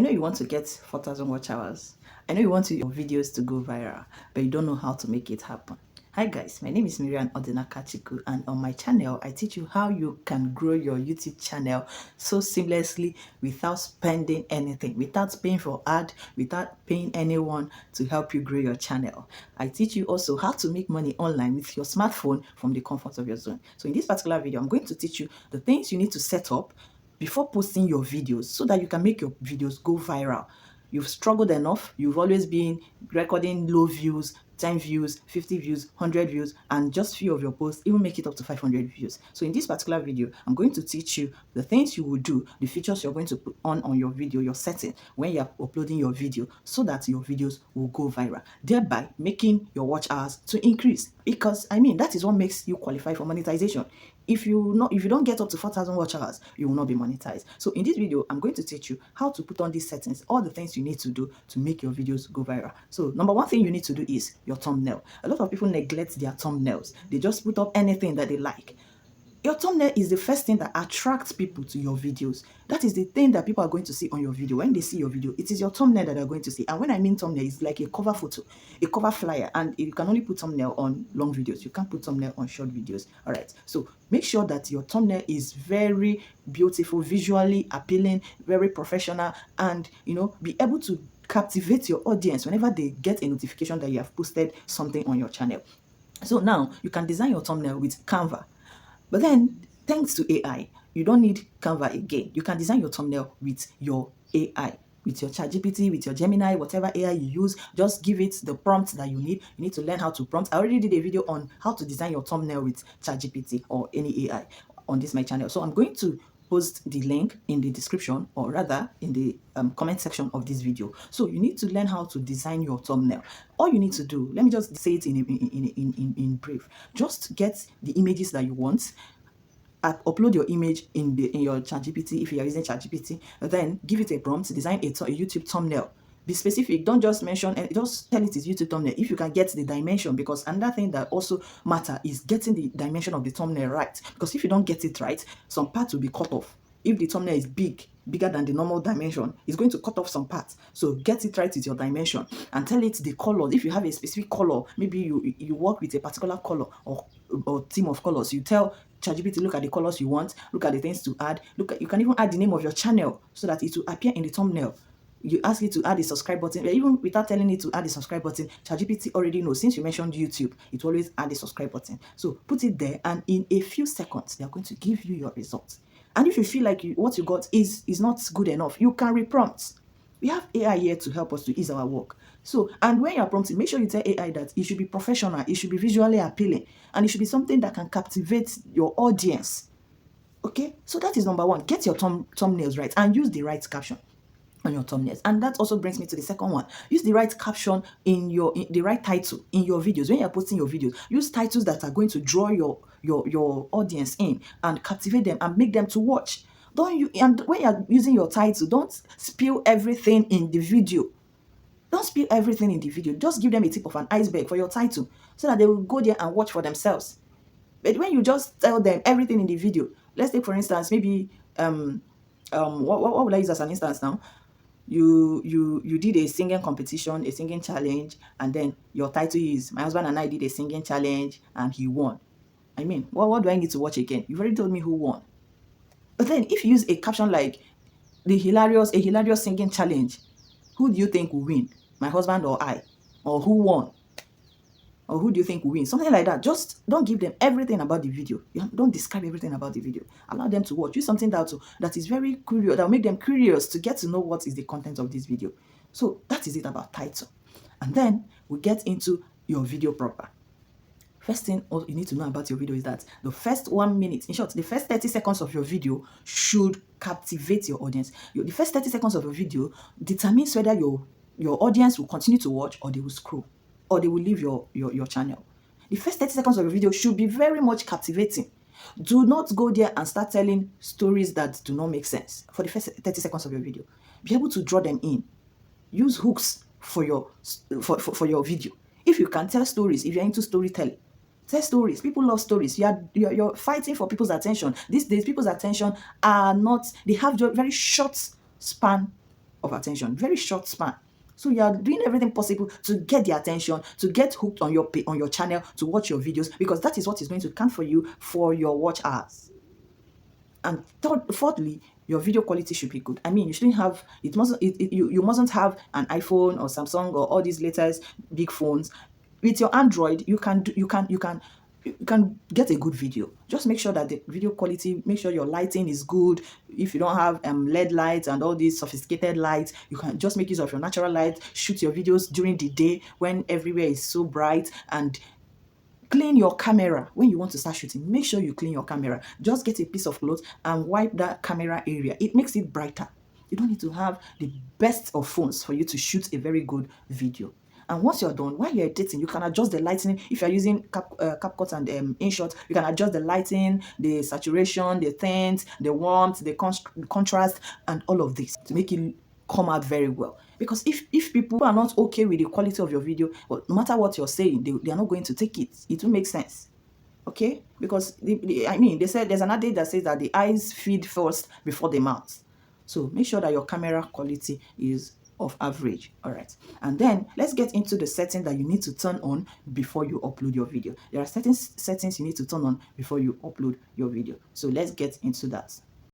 know you want to get 4,000 watch hours. I know you want your videos to go viral, but you don't know how to make it happen. Hi guys, my name is Miriam Odinakachiku, and on my channel, I teach you how you can grow your YouTube channel so seamlessly without spending anything, without paying for ad, without paying anyone to help you grow your channel. I teach you also how to make money online with your smartphone from the comfort of your zone. So in this particular video, I'm going to teach you the things you need to set up before posting your videos so that you can make your videos go viral. You've struggled enough. You've always been recording low views, 10 views, 50 views, 100 views, and just few of your posts even make it up to 500 views. So in this particular video, I'm going to teach you the things you will do, the features you're going to put on your video, your setting when you're uploading your video so that your videos will go viral, thereby making your watch hours to increase. Because I mean, that is what makes you qualify for monetization. If you don't get up to 4,000 watch hours, you will not be monetized. So in this video, I'm going to teach you how to put on these settings, all the things you need to do to make your videos go viral. So number one thing you need to do is your thumbnail. A lot of people neglect their thumbnails. They just put up anything that they like. Your thumbnail is the first thing that attracts people to your videos. That is the thing that people are going to see on your video. When they see your video, it is your thumbnail that they're going to see. And when I mean thumbnail, it's like a cover photo, a cover flyer. And you can only put thumbnail on long videos. You can't put thumbnail on short videos. All right. So make sure that your thumbnail is very beautiful, visually appealing, very professional, and, be able to captivate your audience whenever they get a notification that you have posted something on your channel. So now you can design your thumbnail with Canva. But then, thanks to AI, you don't need Canva again. You can design your thumbnail with your AI, with your ChatGPT, with your Gemini, whatever AI you use. Just give it the prompt that you need. You need to learn how to prompt. I already did a video on how to design your thumbnail with ChatGPT or any AI on my channel. So I'm going to post the link in the description, or rather in the comment section of this video. So you need to learn how to design your thumbnail. All you need to do, let me just say it in brief. Just get the images that you want, upload your image in your ChatGPT if you are using ChatGPT, then give it a prompt, design a YouTube thumbnail. Be specific. Don't just mention and just tell it is YouTube thumbnail. If you can get the dimension, because another thing that also matter is getting the dimension of the thumbnail right. Because if you don't get it right, some parts will be cut off. If the thumbnail is bigger than the normal dimension, it's going to cut off some parts. So get it right with your dimension and tell it the colors. If you have a specific color, maybe you work with a particular color or team of colors, you tell ChatGPT, look at the colors you want, look at the things to add. You can even add the name of your channel so that it will appear in the thumbnail. You ask it to add a subscribe button, even without telling it to add a subscribe button, ChatGPT already knows. Since you mentioned YouTube, it will always add a subscribe button. So put it there, and in a few seconds, they are going to give you your results. And if you feel like what you got is not good enough, you can reprompt. We have AI here to help us to ease our work. So, and when you're prompting, make sure you tell AI that it should be professional, it should be visually appealing, and it should be something that can captivate your audience. Okay, so that is number one. Get your thumbnails right and use the right caption on your thumbnails. And that also brings me to the second one. Use the right caption in the right title in your videos. When you're posting your videos, use titles that are going to draw your audience in and captivate them and make them to watch. And when you're using your title, don't spill everything in the video. Don't spill everything in the video. Just give them a tip of an iceberg for your title so that they will go there and watch for themselves. But when you just tell them everything in the video, let's take for instance, maybe what would I use as an instance now? You did a singing competition, a singing challenge, and then your title is "My husband and I did a singing challenge and he won." I mean, what do I need to watch again? You've already told me who won. But then if you use a caption like a hilarious singing challenge, who do you think will win? My husband or I? Or who won? Or who do you think will win? Something like that. Just don't give them everything about the video. Don't describe everything about the video. Allow them to watch. Use something that is very curious, that will make them curious to get to know what is the content of this video. So that is it about title. And then we get into your video proper. First thing all you need to know about your video is that the first 1 minute, in short, the first 30 seconds of your video should captivate your audience. The first 30 seconds of your video determines whether your audience will continue to watch or they will scroll, or they will leave your channel. The first 30 seconds of your video should be very much captivating. Do not go there and start telling stories that do not make sense for the first 30 seconds of your video. Be able to draw them in. Use hooks for your video. If you can tell stories, if you're into storytelling, tell stories. People love stories. You're fighting for people's attention. These days, people's attention are not, they have very short span of attention, very short span. So you are doing everything possible to get their attention, to get hooked on your channel, to watch your videos, because that is what is going to count for you for your watch hours. And fourthly, your video quality should be good. I mean, you shouldn't have you mustn't have an iPhone or Samsung or all these latest big phones. With your Android, you can get a good video. Just make sure that the video quality, make sure your lighting is good. If you don't have LED lights and all these sophisticated lights, you can just make use of your natural light. Shoot your videos during the day when everywhere is so bright, and clean your camera. When you want to start shooting, make sure you clean your camera. Just get a piece of cloth and wipe that camera area. It makes it brighter. You don't need to have the best of phones for you to shoot a very good video. And once you're done, while you're editing, you can adjust the lighting. If you're using CapCut and InShot, you can adjust the lighting, the saturation, the tint, the warmth, the contrast, and all of this to make it come out very well. Because if people are not okay with the quality of your video, well, no matter what you're saying, they are not going to take it. It will make sense. Okay? Because I mean, they said there's an adage that says that the eyes feed first before the mouth. So make sure that your camera quality is of average. All right, and then let's get into the setting that you need to turn on before you upload your video. There are certain settings you need to turn on before you upload your video, so let's get into that.